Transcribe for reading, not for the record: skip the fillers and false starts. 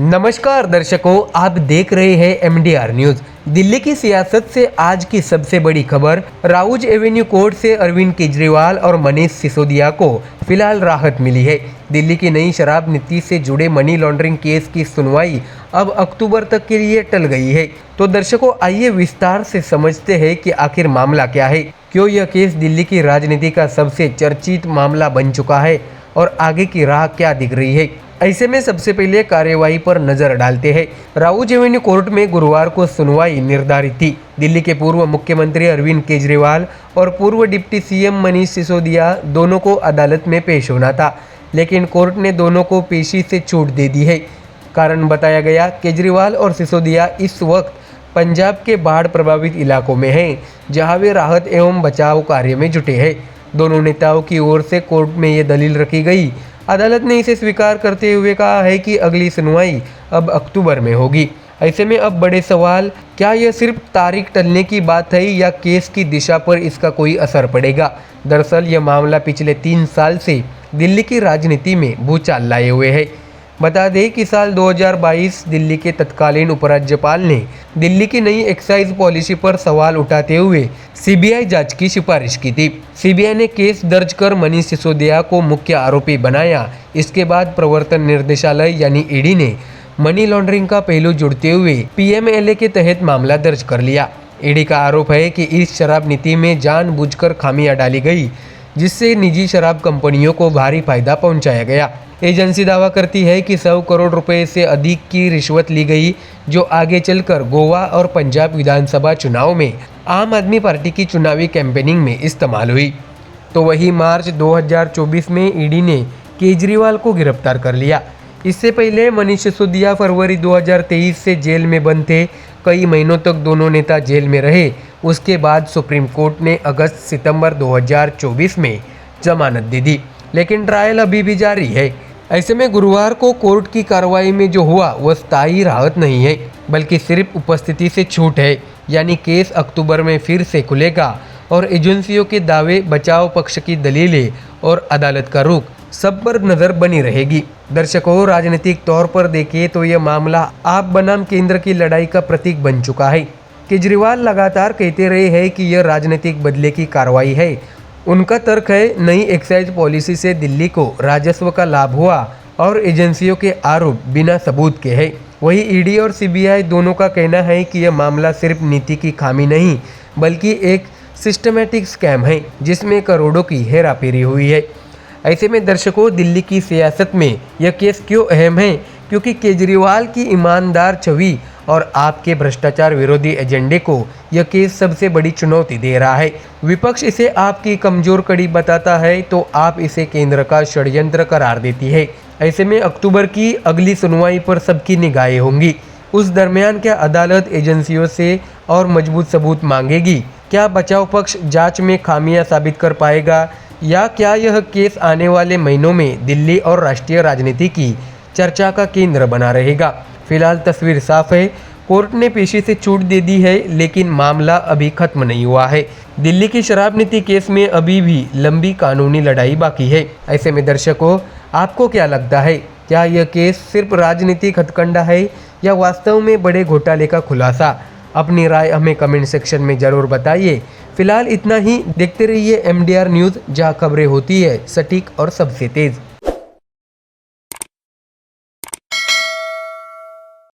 नमस्कार दर्शकों, आप देख रहे हैं एमडीआर न्यूज। दिल्ली की सियासत से आज की सबसे बड़ी खबर, राउज एवेन्यू कोर्ट से अरविंद केजरीवाल और मनीष सिसोदिया को फिलहाल राहत मिली है। दिल्ली की नई शराब नीति से जुड़े मनी लॉन्ड्रिंग केस की सुनवाई अब अक्टूबर तक के लिए टल गई है। तो दर्शकों, आइए विस्तार से समझते हैं कि आखिर मामला क्या है, क्यों यह केस दिल्ली की राजनीति का सबसे चर्चित मामला बन चुका है और आगे की राह क्या दिख रही है। ऐसे में सबसे पहले कार्यवाही पर नजर डालते हैं। राउज एवेन्यू कोर्ट में गुरुवार को सुनवाई निर्धारित थी। दिल्ली के पूर्व मुख्यमंत्री अरविंद केजरीवाल और पूर्व डिप्टी सीएम मनीष सिसोदिया दोनों को अदालत में पेश होना था, लेकिन कोर्ट ने दोनों को पेशी से छूट दे दी है। कारण बताया गया, केजरीवाल और सिसोदिया इस वक्त पंजाब के बाढ़ प्रभावित इलाकों में हैं, जहां वे राहत एवं बचाव कार्य में जुटे हैं। दोनों नेताओं की ओर से कोर्ट में ये दलील रखी गई। अदालत ने इसे स्वीकार करते हुए कहा है कि अगली सुनवाई अब अक्टूबर में होगी। ऐसे में अब बड़े सवाल, क्या यह सिर्फ तारीख टलने की बात है या केस की दिशा पर इसका कोई असर पड़ेगा। दरअसल यह मामला पिछले 3 साल से दिल्ली की राजनीति में भूचाल लाए हुए है। बता दें कि साल 2022 दिल्ली के तत्कालीन उपराज्यपाल ने दिल्ली की नई एक्साइज पॉलिसी पर सवाल उठाते हुए सीबीआई जांच की सिफारिश की थी। सीबीआई ने केस दर्ज कर मनीष सिसोदिया को मुख्य आरोपी बनाया। इसके बाद प्रवर्तन निर्देशालय यानी ईडी ने मनी लॉन्ड्रिंग का पहलू जुड़ते हुए पीएमएलए के तहत मामला दर्ज कर लिया। ईडी का आरोप है कि इस शराब नीति में जानबूझकर खामियां डाली गई, जिससे निजी शराब कंपनियों को भारी फायदा पहुंचाया गया। एजेंसी दावा करती है कि 100 करोड़ रुपए से अधिक की रिश्वत ली गई, जो आगे चलकर गोवा और पंजाब विधानसभा चुनाव में आम आदमी पार्टी की चुनावी कैंपेनिंग में इस्तेमाल हुई। तो वही मार्च 2024 में ईडी ने केजरीवाल को गिरफ्तार कर लिया। इससे पहले मनीष सिसोदिया फरवरी 2023 से जेल में बंद थे। कई महीनों तक दोनों नेता जेल में रहे। उसके बाद सुप्रीम कोर्ट ने अगस्त-सितंबर 2024 में जमानत दे दी, लेकिन ट्रायल अभी भी जारी है। ऐसे में गुरुवार को कोर्ट की कार्रवाई में जो हुआ वह स्थायी राहत नहीं है, बल्कि सिर्फ उपस्थिति से छूट है। यानी केस अक्टूबर में फिर से खुलेगा और एजेंसियों के दावे, बचाव पक्ष की दलीलें और अदालत का रुख, सब पर नजर बनी रहेगी। दर्शकों, राजनीतिक तौर पर देखें तो यह मामला आप बनाम केंद्र की लड़ाई का प्रतीक बन चुका है। केजरीवाल लगातार कहते रहे हैं कि यह राजनीतिक बदले की कार्रवाई है। उनका तर्क है, नई एक्साइज पॉलिसी से दिल्ली को राजस्व का लाभ हुआ और एजेंसियों के आरोप बिना सबूत के हैं। वही ईडी और सीबीआई दोनों का कहना है कि यह मामला सिर्फ नीति की खामी नहीं, बल्कि एक सिस्टमैटिक स्कैम है, जिसमें करोड़ों की हेराफेरी हुई है। ऐसे में दर्शकों, दिल्ली की सियासत में यह केस क्यों अहम है? क्योंकि केजरीवाल की ईमानदार छवि और आपके भ्रष्टाचार विरोधी एजेंडे को यह केस सबसे बड़ी चुनौती दे रहा है। विपक्ष इसे आपकी कमजोर कड़ी बताता है, तो आप इसे केंद्र का षड्यंत्र करार देती है। ऐसे में अक्टूबर की अगली सुनवाई पर सबकी निगाहें होंगी। उस दरमियान क्या अदालत एजेंसियों से और मजबूत सबूत मांगेगी? क्या बचाव पक्ष जांच में खामियां साबित कर पाएगा, या क्या यह केस आने वाले महीनों में दिल्ली और राष्ट्रीय राजनीति की चर्चा का केंद्र बना रहेगा? फिलहाल तस्वीर साफ है, कोर्ट ने पेशी से छूट दे दी है, लेकिन मामला अभी खत्म नहीं हुआ है। दिल्ली की शराब नीति केस में अभी भी लंबी कानूनी लड़ाई बाकी है। ऐसे में दर्शकों, आपको क्या लगता है? क्या यह केस सिर्फ राजनीतिक हथकंडा है या वास्तव में बड़े घोटाले का खुलासा? अपनी राय हमें कमेंट सेक्शन में जरूर बताइए। फिलहाल इतना ही। देखते रहिए एमडीआर न्यूज़, जहां खबरें होती है सटीक और सबसे तेज।